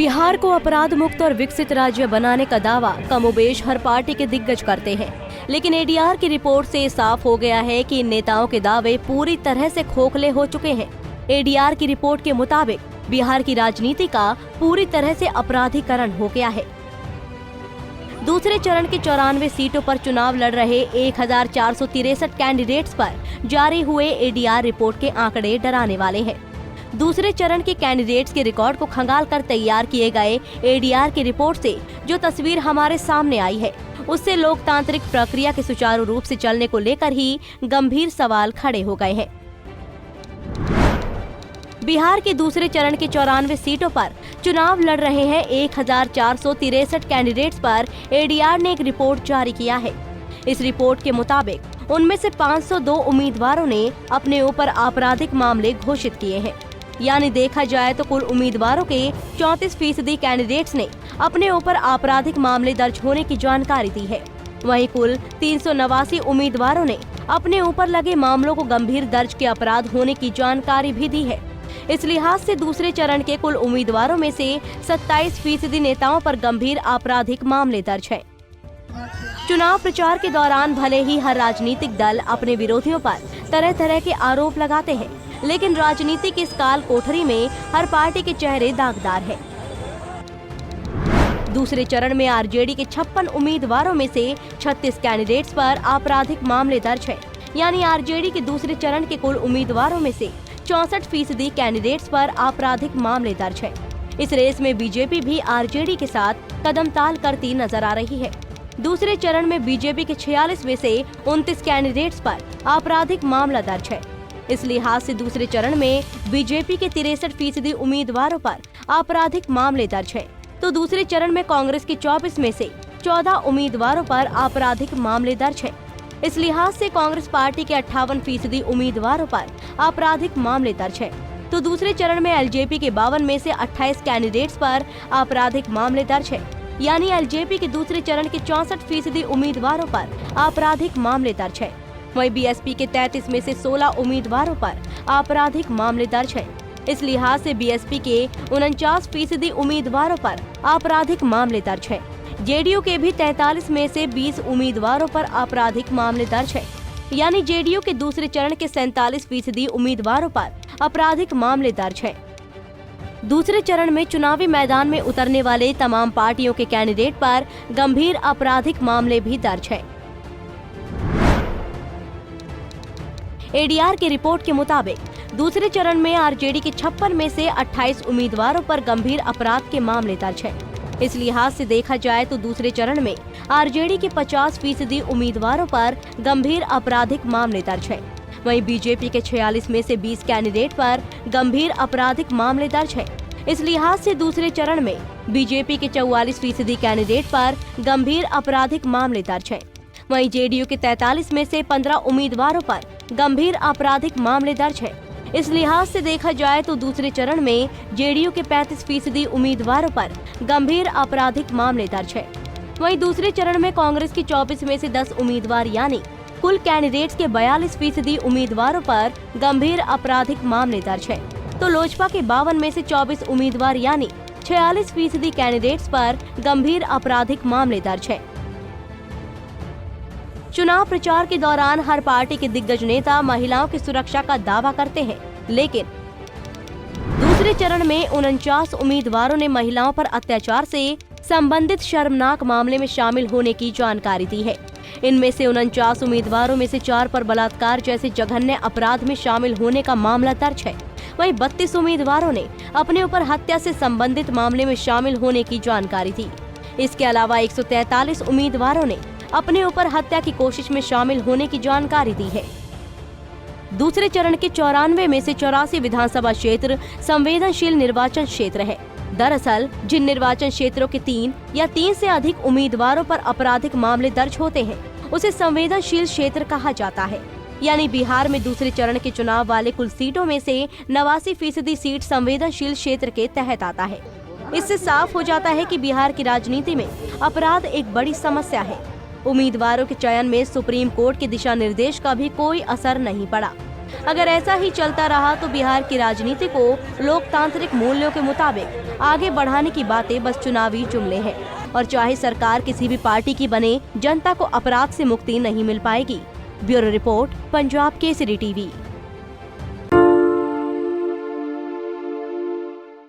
बिहार को अपराध मुक्त और विकसित राज्य बनाने का दावा कमोबेश हर पार्टी के दिग्गज करते हैं, लेकिन एडीआर की रिपोर्ट से साफ हो गया है कि इन नेताओं के दावे पूरी तरह से खोखले हो चुके हैं। एडीआर की रिपोर्ट के मुताबिक बिहार की राजनीति का पूरी तरह से अपराधीकरण हो गया है। दूसरे चरण के 94 सीटों पर चुनाव लड़ रहे 1463 कैंडिडेट्स पर जारी हुए एडीआर रिपोर्ट के आंकड़े डराने वाले हैं। दूसरे चरण के कैंडिडेट्स के रिकॉर्ड को खंगाल कर तैयार किए गए एडीआर की रिपोर्ट से जो तस्वीर हमारे सामने आई है, उससे लोकतांत्रिक प्रक्रिया के सुचारू रूप से चलने को लेकर ही गंभीर सवाल खड़े हो गए हैं। बिहार के दूसरे चरण के 94 सीटों पर चुनाव लड़ रहे हैं 1463 कैंडिडेट्स पर एडीआर ने एक रिपोर्ट जारी किया है। इस रिपोर्ट के मुताबिक उनमें से 502 उम्मीदवारों ने अपने ऊपर आपराधिक मामले घोषित किए हैं। यानी देखा जाए तो कुल उम्मीदवारों के 34% कैंडिडेट्स ने अपने ऊपर आपराधिक मामले दर्ज होने की जानकारी दी है। वहीं कुल 389 उम्मीदवारों ने अपने ऊपर लगे मामलों को गंभीर दर्ज के अपराध होने की जानकारी भी दी है। इस लिहाज से दूसरे चरण के कुल उम्मीदवारों में से 27% नेताओं पर गंभीर आपराधिक मामले दर्ज हैं। चुनाव प्रचार के दौरान भले ही हर राजनीतिक दल अपने विरोधियों पर तरह तरह के आरोप लगाते हैं, लेकिन राजनीति की इस काल कोठरी में हर पार्टी के चेहरे दागदार हैं। दूसरे चरण में आरजेडी के 56 उम्मीदवारों में से 36 कैंडिडेट्स पर आपराधिक मामले दर्ज हैं। यानी आरजेडी के दूसरे चरण के कुल उम्मीदवारों में से 64% कैंडिडेट्स पर आपराधिक मामले दर्ज हैं। इस रेस में बीजेपी भी आरजेडी के साथ कदम ताल करती नजर आ रही है। दूसरे चरण में बीजेपी के 46 में से 29 कैंडिडेट्स पर आपराधिक मामला दर्ज है। इस लिहाज से दूसरे चरण में बीजेपी के 63% उम्मीदवारों पर आपराधिक मामले दर्ज है, तो दूसरे चरण में कांग्रेस के 24 में से 14 उम्मीदवारों पर आपराधिक मामले दर्ज है। इस लिहाज से कांग्रेस पार्टी के 58% उम्मीदवारों पर आपराधिक मामले दर्ज है, तो दूसरे चरण में एलजेपी के 52 में से 28 कैंडिडेट्स पर आपराधिक मामले दर्ज है। यानी एलजेपी के दूसरे चरण के 64% उम्मीदवारों पर आपराधिक मामले दर्ज है। वहीं बीएसपी के 33 में से 16 उम्मीदवारों पर आपराधिक मामले दर्ज है। इस लिहाज से बीएसपी के 49% उम्मीदवारों पर आपराधिक मामले दर्ज है। जेडीयू के भी 43 में से 20 उम्मीदवारों पर आपराधिक मामले दर्ज है। यानी जेडीयू के दूसरे चरण के 47% उम्मीदवारों पर आपराधिक मामले दर्ज है। दूसरे चरण में चुनावी मैदान में उतरने वाले तमाम पार्टियों के कैंडिडेट पर गंभीर आपराधिक मामले भी दर्ज है। एडीआर की रिपोर्ट के मुताबिक दूसरे चरण में आरजेडी के 56 में से 28 उम्मीदवारों पर गंभीर अपराध के मामले दर्ज है। इस लिहाज से देखा जाए तो दूसरे चरण में आरजेडी के 50% उम्मीदवारों पर गंभीर आपराधिक मामले दर्ज है। वहीं बीजेपी के 46 में से 20 कैंडिडेट पर गंभीर आपराधिक मामले दर्ज है। इस लिहाज से दूसरे चरण में बीजेपी के 44% कैंडिडेट पर गंभीर आपराधिक मामले दर्ज है। वहीं जेडीयू के 43 में से 15 उम्मीदवारों पर गंभीर आपराधिक मामले दर्ज है। इस लिहाज से देखा जाए तो दूसरे चरण में जेडीयू के 35% उम्मीदवारों पर गंभीर आपराधिक मामले दर्ज है। वहीं दूसरे चरण में कांग्रेस की 24 में से 10 उम्मीदवार यानी कुल कैंडिडेट्स के 42% उम्मीदवारों पर गंभीर आपराधिक मामले दर्ज है, तो लोजपा के 52 में से 24 उम्मीदवार यानी 46% कैंडिडेट्स पर गंभीर आपराधिक मामले दर्ज है। चुनाव प्रचार के दौरान हर पार्टी के दिग्गज नेता महिलाओं की सुरक्षा का दावा करते हैं, लेकिन दूसरे चरण में 49 उम्मीदवारों ने महिलाओं पर अत्याचार से संबंधित शर्मनाक मामले में शामिल होने की जानकारी दी है। इनमें से 49 उम्मीदवारों में से 4 पर बलात्कार जैसे जघन्य अपराध में शामिल होने का मामला दर्ज है। वहीं 32 उम्मीदवारों ने अपने ऊपर हत्या से संबंधित मामले में शामिल होने की जानकारी दी। इसके अलावा 143 उम्मीदवारों ने अपने ऊपर हत्या की कोशिश में शामिल होने की जानकारी दी है। दूसरे चरण के 94 में से 84 विधानसभा क्षेत्र संवेदनशील निर्वाचन क्षेत्र है। दरअसल जिन निर्वाचन क्षेत्रों के 3 या 3 से अधिक उम्मीदवारों पर आपराधिक मामले दर्ज होते हैं, उसे संवेदनशील क्षेत्र कहा जाता है। यानी बिहार में दूसरे चरण के चुनाव वाले कुल सीटों में से 89% सीट संवेदनशील क्षेत्र के तहत आता है। इससे साफ हो जाता है कि बिहार की राजनीति में अपराध एक बड़ी समस्या है। उम्मीदवारों के चयन में सुप्रीम कोर्ट के दिशा निर्देश का भी कोई असर नहीं पड़ा। अगर ऐसा ही चलता रहा तो बिहार की राजनीति को लोकतांत्रिक मूल्यों के मुताबिक आगे बढ़ाने की बातें बस चुनावी जुमले हैं और चाहे सरकार किसी भी पार्टी की बने, जनता को अपराध से मुक्ति नहीं मिल पाएगी। Bureau report, Punjab Kesari TV.